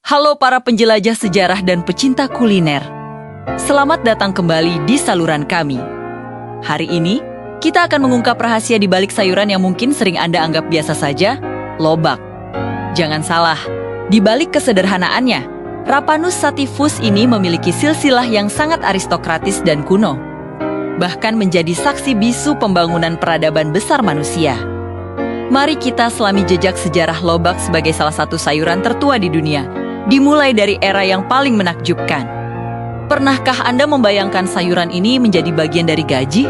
Halo para penjelajah sejarah dan pecinta kuliner. Selamat datang kembali di saluran kami. Hari ini, kita akan mengungkap rahasia di balik sayuran yang mungkin sering Anda anggap biasa saja, lobak. Jangan salah, di balik kesederhanaannya, Rapanus sativus ini memiliki silsilah yang sangat aristokratis dan kuno. Bahkan menjadi saksi bisu pembangunan peradaban besar manusia. Mari kita selami jejak sejarah lobak sebagai salah satu sayuran tertua di dunia. Dimulai dari era yang paling menakjubkan. Pernahkah Anda membayangkan sayuran ini menjadi bagian dari gaji?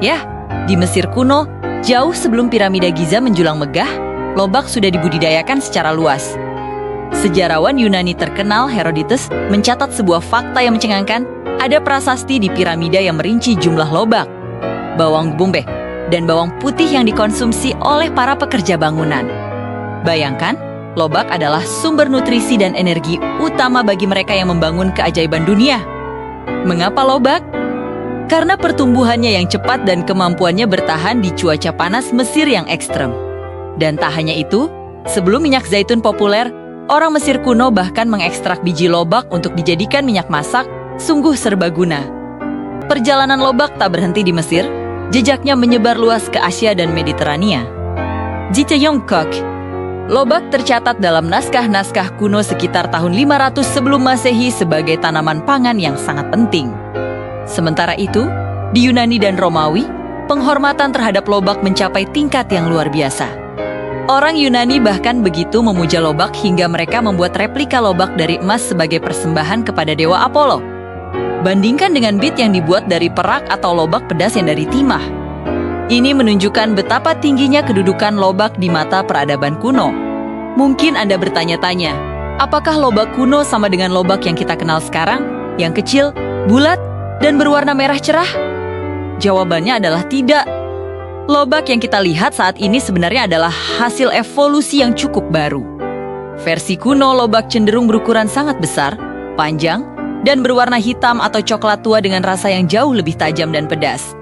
Ya, di Mesir kuno, jauh sebelum piramida Giza menjulang megah, lobak sudah dibudidayakan secara luas. Sejarawan Yunani terkenal Herodotus mencatat sebuah fakta yang mencengangkan, ada prasasti di piramida yang merinci jumlah lobak, bawang bombay, dan bawang putih yang dikonsumsi oleh para pekerja bangunan. Bayangkan, lobak adalah sumber nutrisi dan energi utama bagi mereka yang membangun keajaiban dunia. Mengapa lobak? Karena pertumbuhannya yang cepat dan kemampuannya bertahan di cuaca panas Mesir yang ekstrem. Dan tak hanya itu, sebelum minyak zaitun populer, orang Mesir kuno bahkan mengekstrak biji lobak untuk dijadikan minyak masak, sungguh serbaguna. Perjalanan lobak tak berhenti di Mesir, jejaknya menyebar luas ke Asia dan Mediterania. Di Tiongkok, lobak tercatat dalam naskah-naskah kuno sekitar tahun 500 sebelum Masehi sebagai tanaman pangan yang sangat penting. Sementara itu, di Yunani dan Romawi, penghormatan terhadap lobak mencapai tingkat yang luar biasa. Orang Yunani bahkan begitu memuja lobak hingga mereka membuat replika lobak dari emas sebagai persembahan kepada dewa Apollo. Bandingkan dengan bit yang dibuat dari perak atau lobak pedas yang dari timah. Ini menunjukkan betapa tingginya kedudukan lobak di mata peradaban kuno. Mungkin Anda bertanya-tanya, apakah lobak kuno sama dengan lobak yang kita kenal sekarang? Yang kecil, bulat, dan berwarna merah cerah? Jawabannya adalah tidak. Lobak yang kita lihat saat ini sebenarnya adalah hasil evolusi yang cukup baru. Versi kuno lobak cenderung berukuran sangat besar, panjang, dan berwarna hitam atau coklat tua dengan rasa yang jauh lebih tajam dan pedas.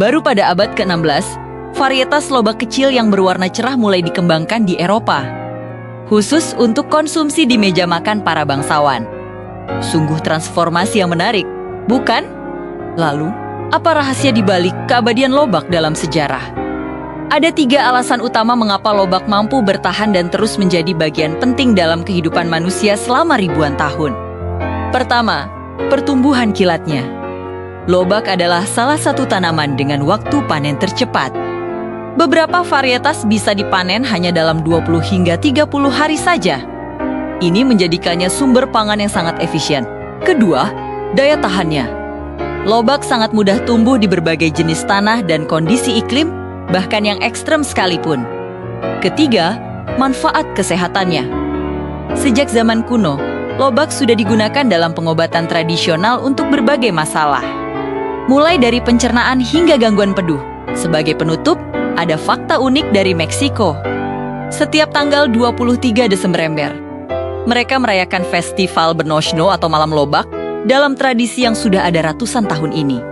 Baru pada abad ke-16, varietas lobak kecil yang berwarna cerah mulai dikembangkan di Eropa. Khusus untuk konsumsi di meja makan para bangsawan. Sungguh transformasi yang menarik, bukan? Lalu, apa rahasia di balik keabadian lobak dalam sejarah? Ada 3 alasan utama mengapa lobak mampu bertahan dan terus menjadi bagian penting dalam kehidupan manusia selama ribuan tahun. Pertama, pertumbuhan kilatnya. Lobak adalah salah satu tanaman dengan waktu panen tercepat. Beberapa varietas bisa dipanen hanya dalam 20 hingga 30 hari saja. Ini menjadikannya sumber pangan yang sangat efisien. Kedua, daya tahannya. Lobak sangat mudah tumbuh di berbagai jenis tanah dan kondisi iklim, bahkan yang ekstrem sekalipun. Ketiga, manfaat kesehatannya. Sejak zaman kuno, lobak sudah digunakan dalam pengobatan tradisional untuk berbagai masalah. Mulai dari pencernaan hingga gangguan peduh. Sebagai penutup, ada fakta unik dari Meksiko. Setiap tanggal 23 Desember, mereka merayakan festival Bernochno atau Malam Lobak dalam tradisi yang sudah ada ratusan tahun ini.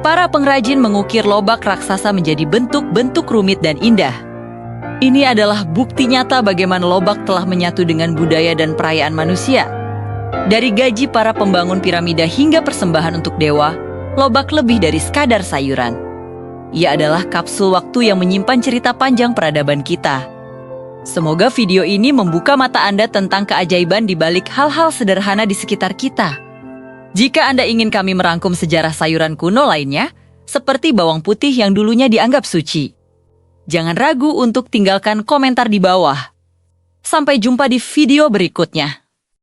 Para pengrajin mengukir lobak raksasa menjadi bentuk-bentuk rumit dan indah. Ini adalah bukti nyata bagaimana lobak telah menyatu dengan budaya dan perayaan manusia. Dari gaji para pembangun piramida hingga persembahan untuk dewa, lobak lebih dari sekadar sayuran. Ia adalah kapsul waktu yang menyimpan cerita panjang peradaban kita. Semoga video ini membuka mata Anda tentang keajaiban di balik hal-hal sederhana di sekitar kita. Jika Anda ingin kami merangkum sejarah sayuran kuno lainnya, seperti bawang putih yang dulunya dianggap suci, jangan ragu untuk tinggalkan komentar di bawah. Sampai jumpa di video berikutnya.